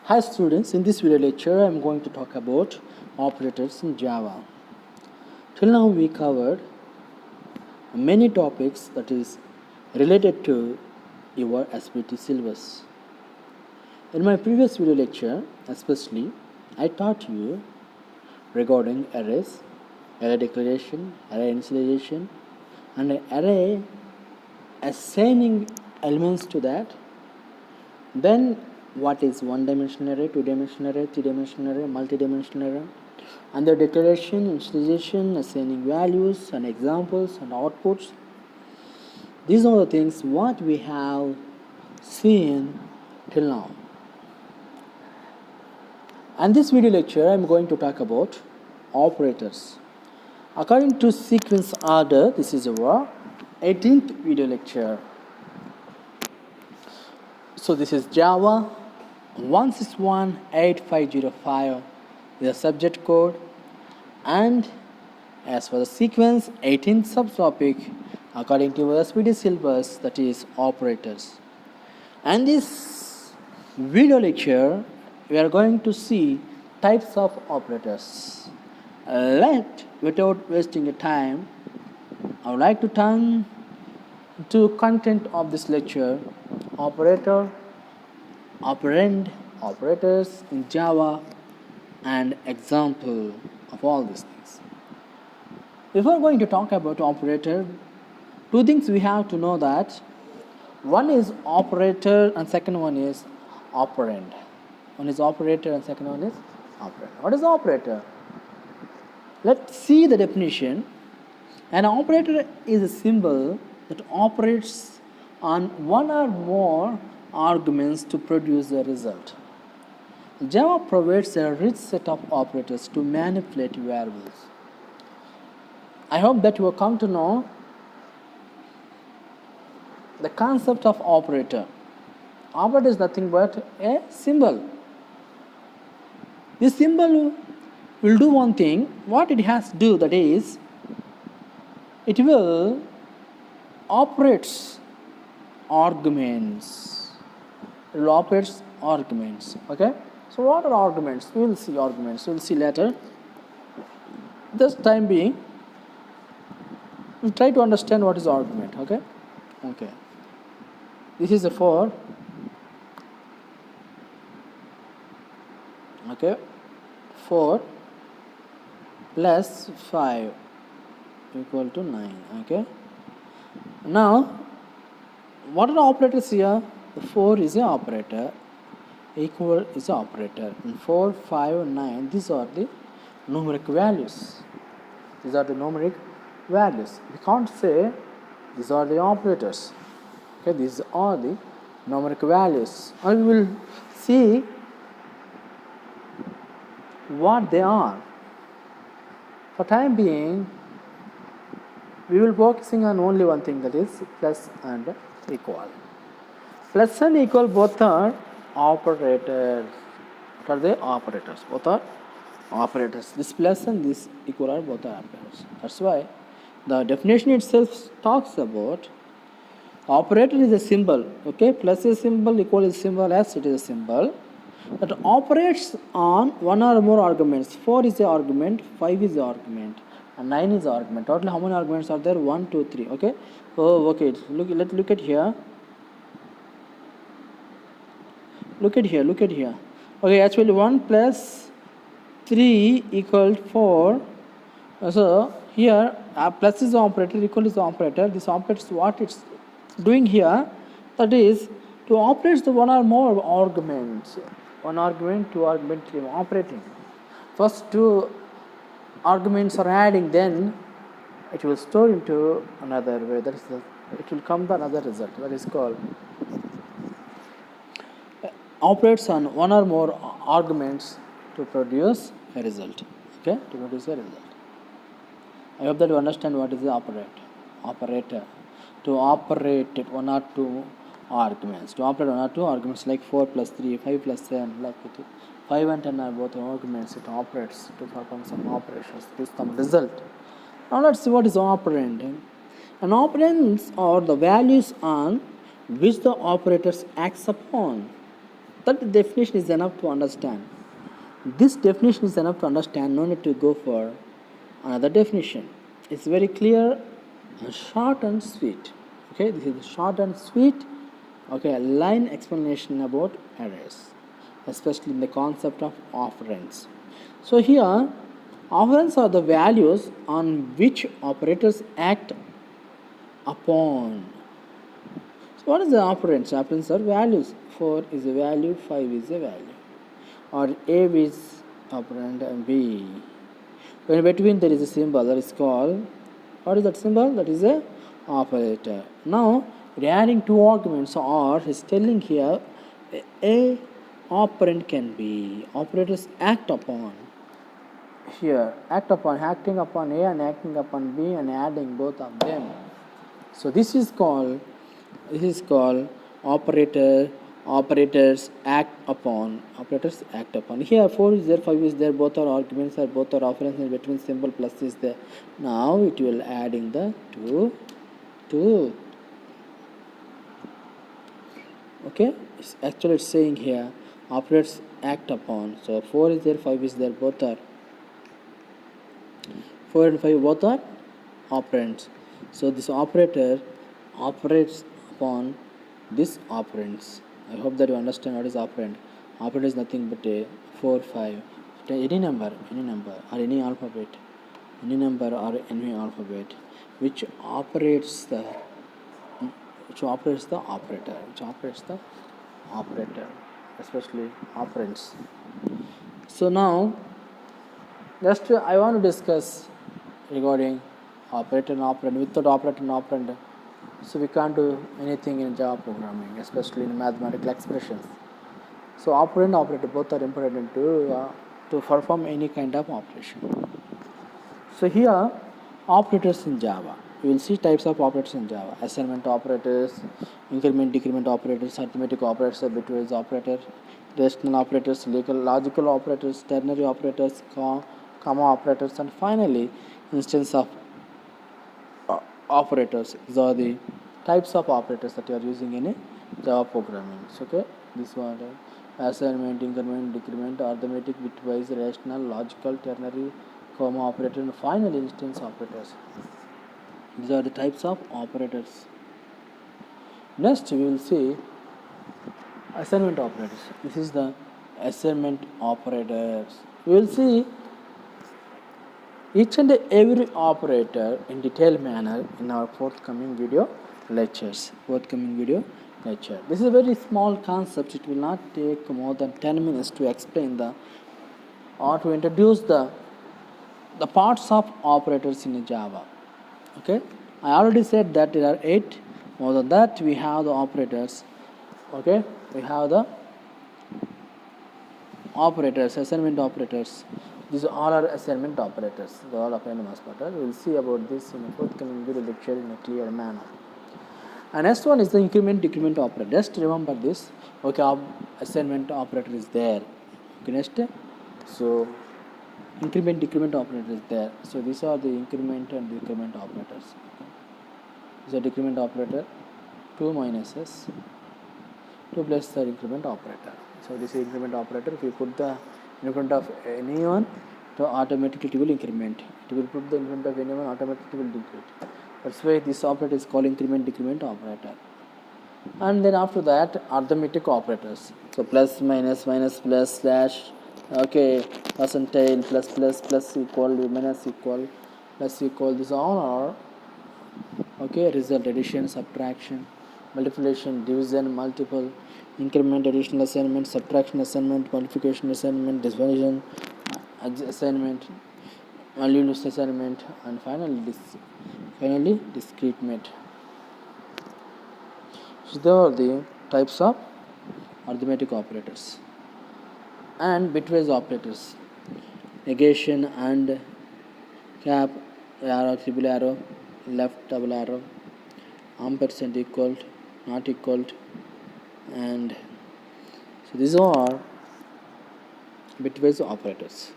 Hi students, in this video lecture I am going to talk about operators in Java. Till now we covered many topics that is related to your SPT syllabus. In my previous video lecture especially I taught you regarding arrays, array declaration, array initialization and an array assigning elements to that. Then what is one-dimensional array, two-dimensional array, three-dimensional array, multi-dimensional array, and the declaration, initialization, assigning values and examples and outputs. These are the things what we have seen till now. And this video lecture I am going to talk about operators. According to sequence order, this is our 18th video lecture. So this is Java 1618505 is the subject code, and as for the sequence 18th subtopic according to the SPT syllabus, that is operators. And this video lecture we are going to see types of operators. Without wasting your time, I would like to turn to content of this lecture: operator, operand, operators in Java, and example of all these things. Before going to talk about operator, two things we have to know that one is operator and second one is operand. One is operator and second one is operand. What is operator? Let's see the definition. An operator is a symbol that operates on one or more arguments to produce a result. Java provides a rich set of operators to manipulate variables. I hope that you will come to know the concept of operator. Operator is nothing but a symbol. This symbol will do one thing. What it has to do, that is, it will operate arguments. It will operate arguments. Okay. So what are arguments? We will see arguments. We will see later. This time being, we'll try to understand what is argument. Okay. Okay. This is a 4. Okay. 4 plus 5 equal to 9. Okay. Now, what are the operators here? The 4 is an operator, equal is an operator, and 4, 5, 9, these are the numeric values. These are the numeric values. We can't say these are the operators. Okay, these are the numeric values. And we will see what they are. For time being, we will focusing on only one thing, that is plus and equal. Plus and equal both are operators. What are they? Operators. Both are operators. This plus and this equal are both are operators. That's why the definition itself talks about operator is a symbol. Okay, plus is a symbol, equal is a symbol, as it is a symbol that operates on one or more arguments. 4 is the argument, 5 is the argument, and 9 is the argument. Total how many arguments are there? 1, 2, 3. Okay. Oh, okay. Let's look at here. Look at here. Okay, actually 1 plus 3 equal 4. So here plus is the operator, equal is the operator. This operates what it's doing here, that is to operate the one or more arguments. 1 argument, 2 argument, 3 operating. First 2 arguments are adding, then it will store into another way. That is it will come to another result. That is called operates on one or more arguments to produce a result. Okay, to produce a result. I hope that you understand what is the operator. To operate one or two arguments. To operate one or two arguments, like 4 plus 3, 5 plus 7, like 5 and 10 are both arguments. It operates to perform some operations, produce some result. Now let's see what is operand. And operands are the values on which the operators acts upon. That definition is enough to understand. This definition is enough to understand, no need to go for another definition. It's very clear and short and sweet. Okay, this is short and sweet. Okay, a line explanation about arrays, especially in the concept of operands. So here, operands are the values on which operators act upon. So what is the operands? Operands are values. 4 is a value, 5 is a value. Or A is operand and B. When between there is a symbol that is called, what is that symbol? That is a operator. Now we are adding two arguments, or is telling here a operand can be. Operators act upon. Here act upon, acting upon A and acting upon B and adding both of them. So this is called operators act upon. Operators act upon. Here 4 is there, 5 is there, both are arguments, or both are operands, and between symbol plus is there. Now it will adding the two. Okay, it's saying here operators act upon. So 4 is there, 5 is there, both are 4 and 5 both are operands. So this operator operates upon this operands. I hope that you understand what is operand. Operand is nothing but a 4, 5, any number or any alphabet, any number or any alphabet which operates the operator, especially operands. So now just I want to discuss regarding operator and operand. Without operator and operand, so we can't do anything in Java programming, especially in mathematical expressions. So operand and operator both are important to perform any kind of operation. So here operators in Java. We will see types of operators in Java: assignment operators, increment decrement operators, arithmetic operators, bitwise operator, relational operators, logical operators, ternary operators, comma operators, and finally instance of operators. These are the types of operators that you are using in a Java programming. So, okay, this one assignment, increment, decrement, arithmetic, bitwise, relational, logical, ternary, comma operator, and finally instance operators. These are the types of operators. Next we will see assignment operators. This is the assignment operators. We will see each and every operator in detailed manner in our forthcoming video lectures. This is a very small concept. It will not take more than 10 minutes to explain or to introduce the parts of operators in Java. Okay, I already said that there are 8. More than that, we have the operators. Okay, we have the operators, assignment operators. These all are assignment operators. They all of NMS pattern. We will see about this in a forthcoming video lecture in a clear manner. And next one is the increment decrement operator. Just remember this. Okay, assignment operator is there. Okay, next. So increment decrement operator is there. So these are the increment and decrement operators. Okay. This is a decrement operator. 2 minus s. 2 plus the increment operator. So this is increment operator. If you put the in front of anyone, so automatically it will increment. It will put the in front of anyone, automatically it will decrement. That's why this operator is called increment decrement operator. And then after that, arithmetic operators. So plus minus minus plus slash. Okay, percentile plus equal minus equal plus equal. These all are okay. Result, addition, subtraction, multiplication, division, multiple, increment, additional assignment, subtraction assignment, multiplication assignment, division assignment, valueless assignment, and finally discrete. So there are the types of arithmetic operators and bitwise operators: negation and cap, arrow, triple arrow, left double arrow, ampersand equal, not equal, and so these are bitwise operators.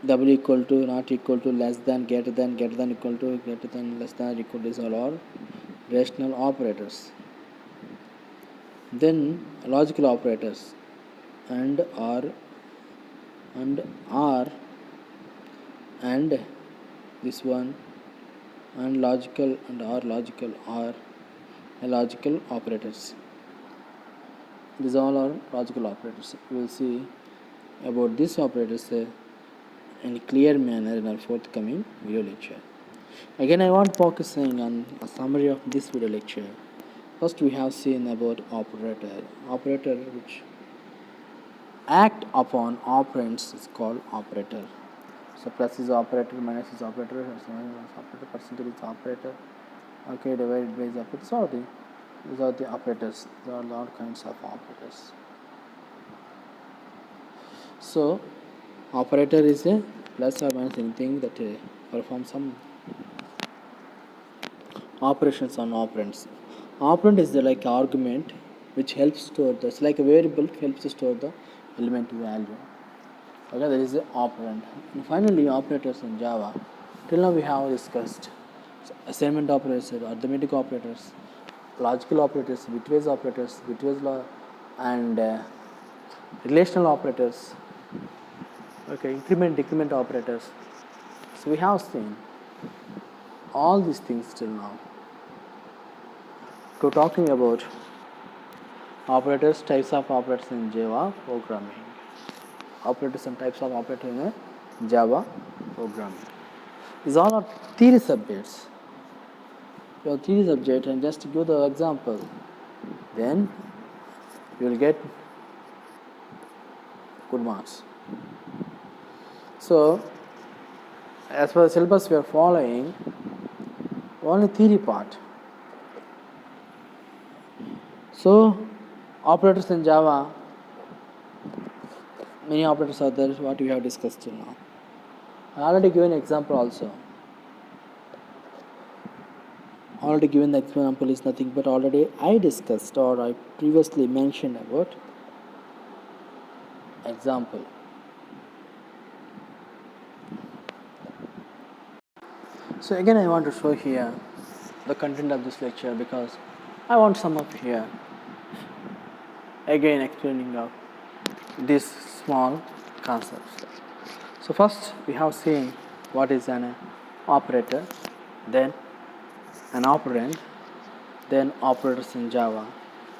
Double equal to, not equal to, less than, greater than equal to, greater than, less than, equal to. These all are rational operators. then logical operators and are and this one and logical and are logical are logical operators. These all are logical operators. We will see about these operators in a clear manner in our forthcoming video lecture. Again, I want focusing on a summary of this video lecture. First, we have seen about operator which act upon operands is called operator. So plus is operator, minus is operator, operator, percentage is operator, okay, divided by is operator. So these are the operators. There are all kinds of operators. So operator is a plus or minus anything that performs some operations on operands. Operand is the like argument which helps store the, it's like a variable helps to store the element value. Okay, that is the operand. And finally, operators in Java. Till now we have discussed assignment operators, arithmetic operators, logical operators, bitwise law, and relational operators. Okay, increment, decrement operators. So we have seen all these things till now. To talking about operators, types of operators in Java programming. Operators and types of operators in Java programming. These all are theory subjects. Your theory subject and just give the example. Then you will get good marks. So, as per the syllabus we are following, only theory part. So, operators in Java, many operators are there, what we have discussed till now. I already given an example also. Already given the example is nothing but already I discussed or I previously mentioned about example. So again I want to show here the content of this lecture because I want sum up here. Again explaining of these small concepts. So first we have seen what is an operator, then an operand, then operators in Java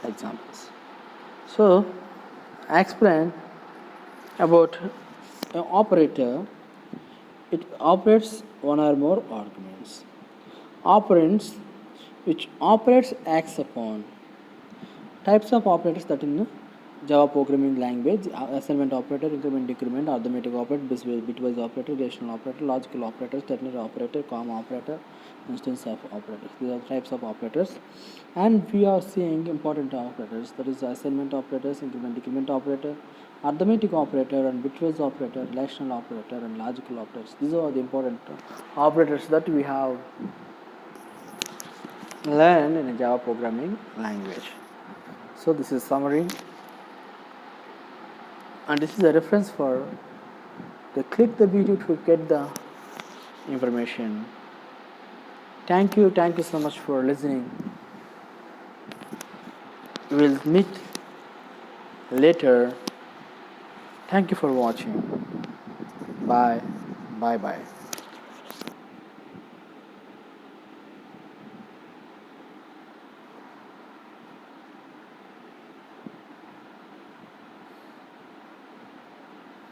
examples. So I explained about an operator. It operates one or more arguments. Operands which operates acts upon. Types of operators that in Java programming language: assignment operator, increment, decrement, arithmetic operator, bitwise operator, relational operator, logical operators, ternary operator, comma operator, instance of operators. These are types of operators, and we are seeing important operators, that is assignment operators, increment, decrement operator, arithmetic operator, and bitwise operator, relational operator, and logical operators. These are the important operators that we have learned in a Java programming language. So this is summary, and this is a reference for the click the video to get the information. Thank you so much for listening. We will meet later. Thank you for watching. Bye bye.